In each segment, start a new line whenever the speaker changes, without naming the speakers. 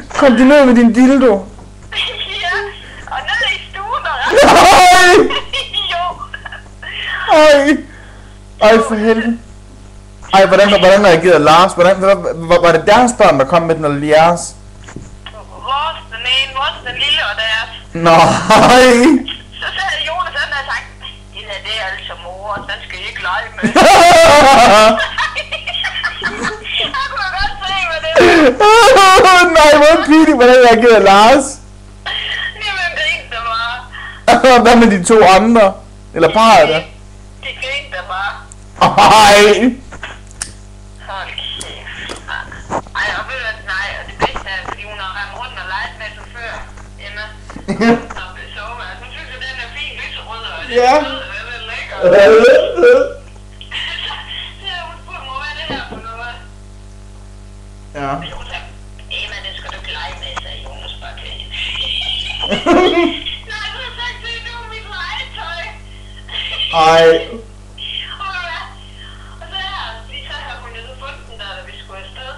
Kom de ned med din dildo?
Ja, og nede i stuen og
Nej!
Jo.
Ej for helvede. Ej, hvordan reagerede Lars? Var det deres børn, der kom med den, eller jeres?
Vores, den lille og deres.
Nej!
Så sad Jonas, han havde sagt, det er altså mor, den skal I ikke lege med. Jeg kunne godt se, hvad det var.
Nej, hvor pinligt, hvordan reagerede Lars?
Jamen, grinte bare.
Hvad med de to andre? Eller parret der?
Det grinte bare.
Ej!
Hold kæft. Ej, og ved du hvad, nej, og det bedste er, fordi hun har ramt rundt og leget med den før, Emma. Når vi sover, altså, hun synes, at den er fin lyserød, og det
Ja.
er sød, og den er lækker. Så hun spurgte mig, hvad er det her for noget?
Ja.
Men hun sagde, Emma, det skal du ikke lege med, sagde Jonas bare til hende. Nej, så har jeg sagt til hende, det var mit legetøj.
Ej.
Og så her, lige så havde hun jo så fundet den der, da vi skulle afsted.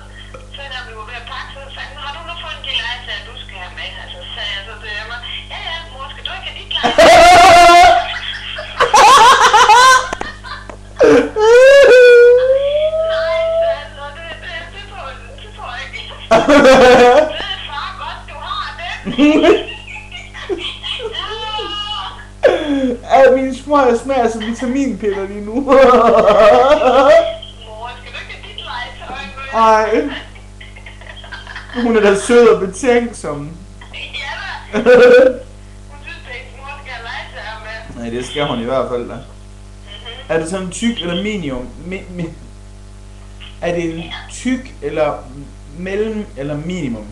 Så da vi var ved at pakke, så sagde hun, har du nu fundet de legetøjer, du skal have med? Altså, så sagde jeg så til Emma, ja, mor, skal du ikke have dit legetøj? Nej, så det tror jeg ikke. Det er far godt, du har det.
Mine smøger smager som vitaminpiller lige nu.
Mor, skal du ikke have dit legetøj med?
Ej. Hun er da sød og betænksom.
Ja da. Hun synes, at mor skal have legetøj med.
Nej, det skal hun i hvert fald da. Er det sådan en tyk eller minimum? Er det en tyk eller mellem eller minimum?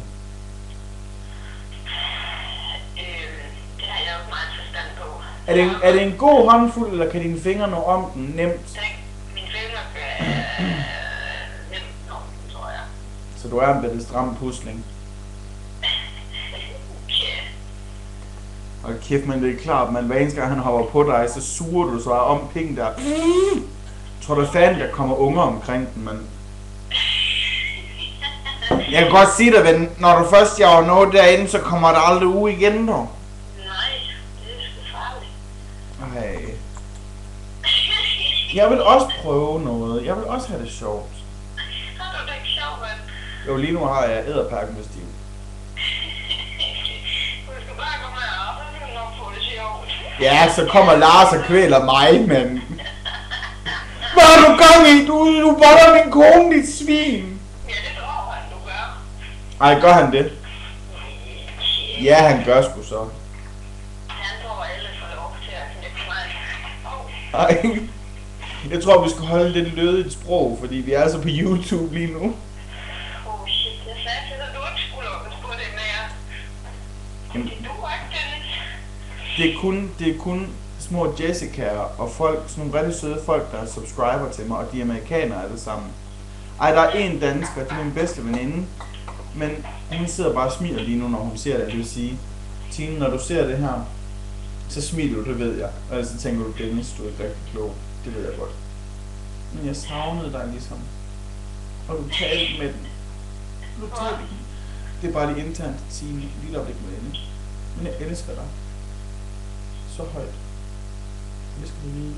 Det har jeg jo ikke meget forstand på.
Er det en god håndfuld, eller kan dine fingre nå om den nemt?
Mine fingre kan nemt nå, tror jeg.
Så du er en bedre stram pusling. Og kæft, men det er klart, man hver eneste gang han hopper på dig, så suger du så om penge der. Tror du fanden, der kommer unger omkring den, men... Jeg kan godt sige dig, ven, når du først jager noget derinde, så kommer der aldrig ud igen, dog.
Nej, det er sgu farligt.
Ej. Jeg vil også prøve noget. Jeg vil også have det sjovt.
Har du det ikke sjovt, mand?
Jo, lige nu har jeg æderpakken med Stiv.
Du skal bare komme herop, så skal du nok få det sjovt.
Ja, så kommer Lars og kvæler mig, mand. Hvad har du gang i? Du volder min kone, dit svin.
Ja, det tror han, du gør.
Ej, gør han det? Ja, han gør sgu så.
Han tror, alle får lov til at knække mig.
Ej. Jeg tror, vi skal holde det lødigt sprog, fordi vi er altså på YouTube lige nu.
Oh shit, jeg sagde til dig, at du ikke skulle lukkes på det mere.
Jamen,
Du er ikke
det er kun små Jessicaer og folk, sådan nogle rigtig søde folk, der subscriber til mig, og de amerikanere alle sammen. Ej, der er en dansker, det er min bedste veninde, men hun sidder bare og smiler lige nu, når hun ser det. Det vil sige, Tine, når du ser det her, så smiler du, det ved jeg. Og så tænker du, Dennis, du er rigtig klog. Det ved jeg godt. Men jeg savnede dig ligesom. Og du talte med den. Det er bare lige internt, Tine. Lille øjeblik med hende. Men jeg elsker dig. Så højt. Det skal du vide.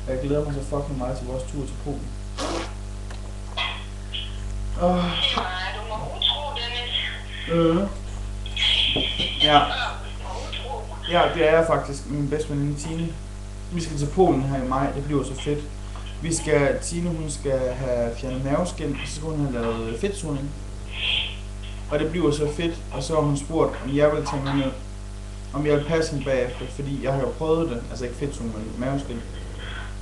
Jeg glæder mig så fucking meget til vores tur til Polen.
Nej, du må utro, Dennis.
Ja. Ja, det er jeg faktisk. Min bedste veninde Tine. Vi skal til Polen her i maj. Det bliver så fedt. Tine, hun skal have fjernet maveskin, og så skal hun have lavet fedtsugning. Og det bliver så fedt. Og så har hun spurgt, om jeg vil tage med ned. Om jeg vil passe hende bagefter, fordi jeg har jo prøvet det. Altså ikke fedtsugning, men maveskin.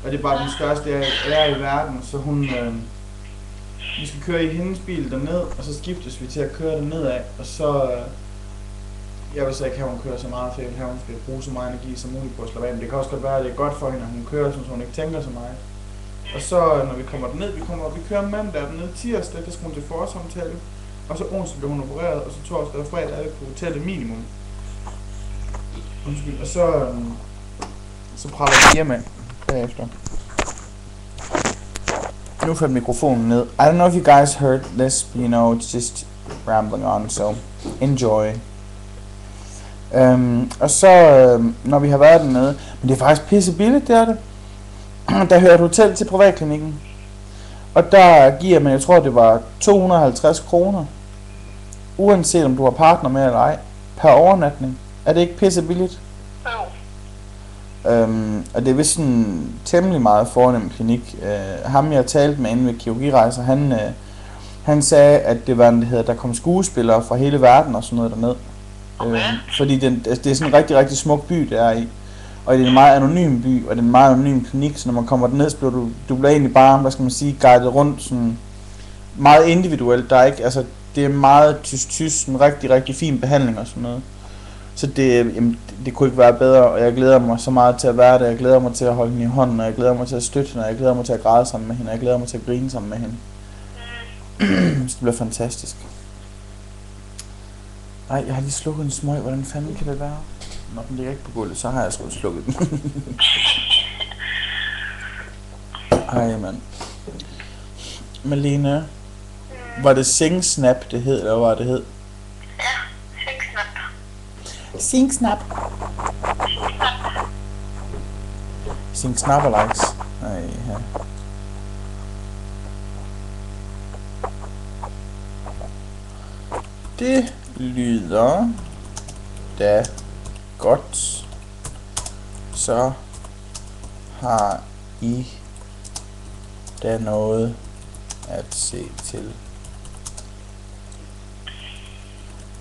Og det er bare den største ære i verden, så hun... vi skal køre i hendes bil derned, og så skiftes vi til at køre den nedad, og så... jeg vil så ikke have, at hun kører så meget, for jeg vil have, at hun skal bruge så meget energi som muligt på at slappe af. Men det kan også godt være, at det er godt for hende, at hun kører, så hun ikke tænker så meget. Og så, når vi kommer derned, vi kører mandag derned, tirsdag, der skal hun til forsamtale. Og så onsdag bliver hun opereret, og så torsdag og fredag er det på hotellet minimum. Undskyld, og så praller vi hjemme bagefter. Nu faldt mikrofonen ned. I don't know if you guys heard this, but you know, it's just rambling on, so enjoy. Og så, når vi har været dernede, men det er faktisk pisse billigt, det er det. Der hører et hotel til privatklinikken. Og der giver man, jeg tror det var 250 kroner. Uanset om du har partner med eller ej. Per overnatning. Er det ikke pisse billigt? Og det er vist sådan temmelig meget fornem klinik. Ham jeg talte med inde ved kirurgirejser, han sagde, at det var en, der kom skuespillere fra hele verden og sådan noget derned. Fordi det er sådan en rigtig, rigtig smuk by, det er i. Og det er en meget anonym by, og det er en meget anonym klinik, så når man kommer derned, så bliver du bliver egentlig bare, hvad skal man sige, guidet rundt sådan meget individuelt. Der er ikke, altså, det er meget tysk, en rigtig, rigtig fin behandling og sådan noget. Så det kunne ikke være bedre, og jeg glæder mig så meget til at være der. Jeg glæder mig til at holde hende i hånden, og jeg glæder mig til at støtte hende, og jeg glæder mig til at græde sammen med hende, og jeg glæder mig til at grine sammen med hende. Så det bliver fantastisk. Ej, jeg har lige slukket en smøg. Hvordan fanden kan det være? Når den ligger ikke på gulvet, så har jeg sgu slukket den. Ej, mand. Malene, var det Singsnap, det hed, eller hvad var det hed?
Ja, Singsnap.
Singsnap. Singsnap likes. Ej, ja. Det lyder da godt. Så har I da noget at se til.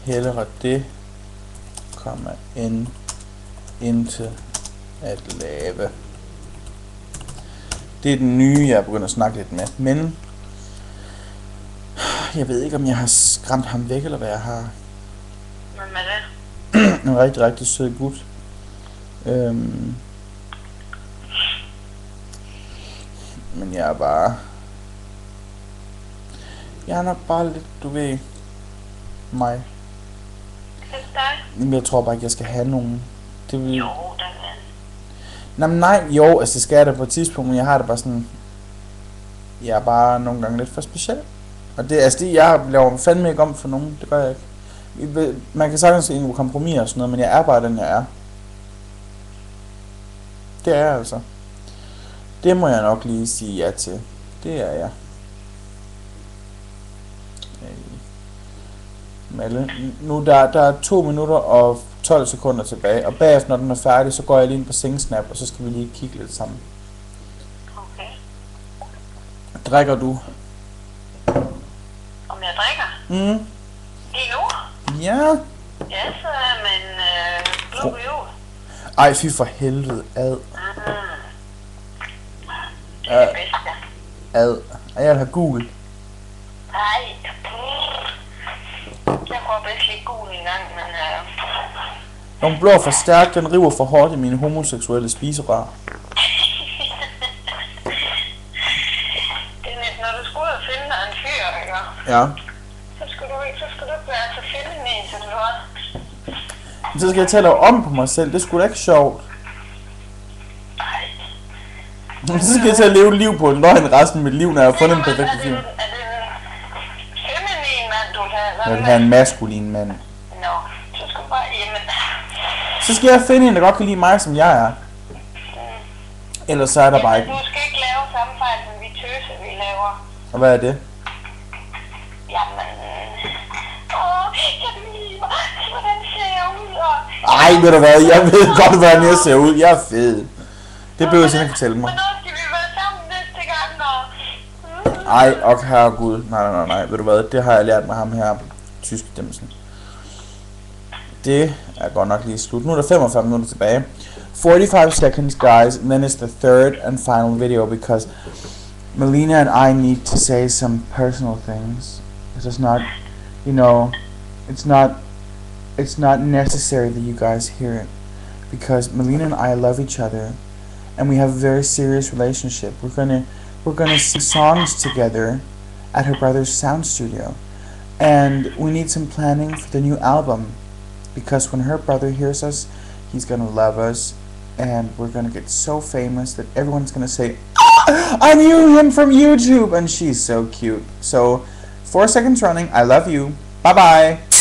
Hellere det kommer indtil at lave. Det er den nye, jeg er begyndt at snakke lidt med, men jeg ved ikke, om jeg har skræmt ham væk, eller hvad jeg har.
Hvem er det?
En rigtig, rigtig sød gut. Men jeg er bare... Jeg er nok bare lidt, du ved... mig.
Lidt dig?
Men jeg tror bare ikke, jeg skal have nogen. Det vil...
Jo, der er.
Nej, jo, altså det skal jeg da på et tidspunkt, men jeg har det bare sådan... Jeg er bare nogle gange lidt for speciel. Og det, altså det, jeg laver fandme ikke om for nogen, det gør jeg ikke. Man kan sagtens indgå kompromis og sådan noget, men jeg er bare den, jeg er. Det er jeg altså. Det må jeg nok lige sige ja til. Det er jeg. Malle. Nu der er 2 minutter og 12 sekunder tilbage, og bagefter, når den er færdig, så går jeg lige ind på Singsnap, og så skal vi lige kigge lidt sammen.
Okay.
Drikker du?
Om jeg drikker?
Mm.
Lige nu?
Ja.
Ja, så men blå jul.
Ej, fy for helvede. Ad.
Det er det bedste.
Ad. Jeg vil have gul.
Nej. Jeg går bedst lige gul en gang, men...
Den blå for stærk, den river for hårdt i mine homoseksuelle spiserør.
Det er net, når du skulle ud og finde dig en fyr, ikke?
Ja.
Så skulle du ikke være så feminin, som du var.
Så skal jeg tale om på mig selv, det er sgu da ikke sjovt.
Nej.
Så skal jeg til at leve liv på en løgn resten af mit liv, når jeg har fundet en perfekt fyr.
Er det en feminin mand, du vil have?
Jeg vil have en maskulin mand.
Nå, så skal du bare hjemme.
Så skal jeg finde en, der godt kan lide mig, som jeg er. Ellers så er der bare ikke.
Du skal ikke lave samme fejl, som vi tøser, vi laver.
Og hvad er det?
Jamen... kan du lide mig? Hvordan ser jeg ud?
Ej, ved du hvad? Jeg ved godt, hvordan jeg ser ud. Jeg er fed. Det behøver jeg ikke fortælle mig.
Hvornår skal vi være sammen næste gang?
Ej, og herregud. Nej. Ved du hvad? Det har jeg lært mig ham her. Tysk Demsen. Det er godt nok lige slut. Nu er der 45 minutter tilbage. 45 seconds, guys, and then it's the third and final video because Melina and I need to say some personal things. It's just not, you know, it's not necessary that you guys hear it because Melina and I love each other and we have a very serious relationship. We're gonna sing songs together at her brother's sound studio, and we need some planning for the new album because when her brother hears us, he's gonna love us, and we're gonna get so famous that everyone's gonna say, "Ah, I knew him from YouTube," and she's so cute. So 4 seconds running. I love you.
Bye bye.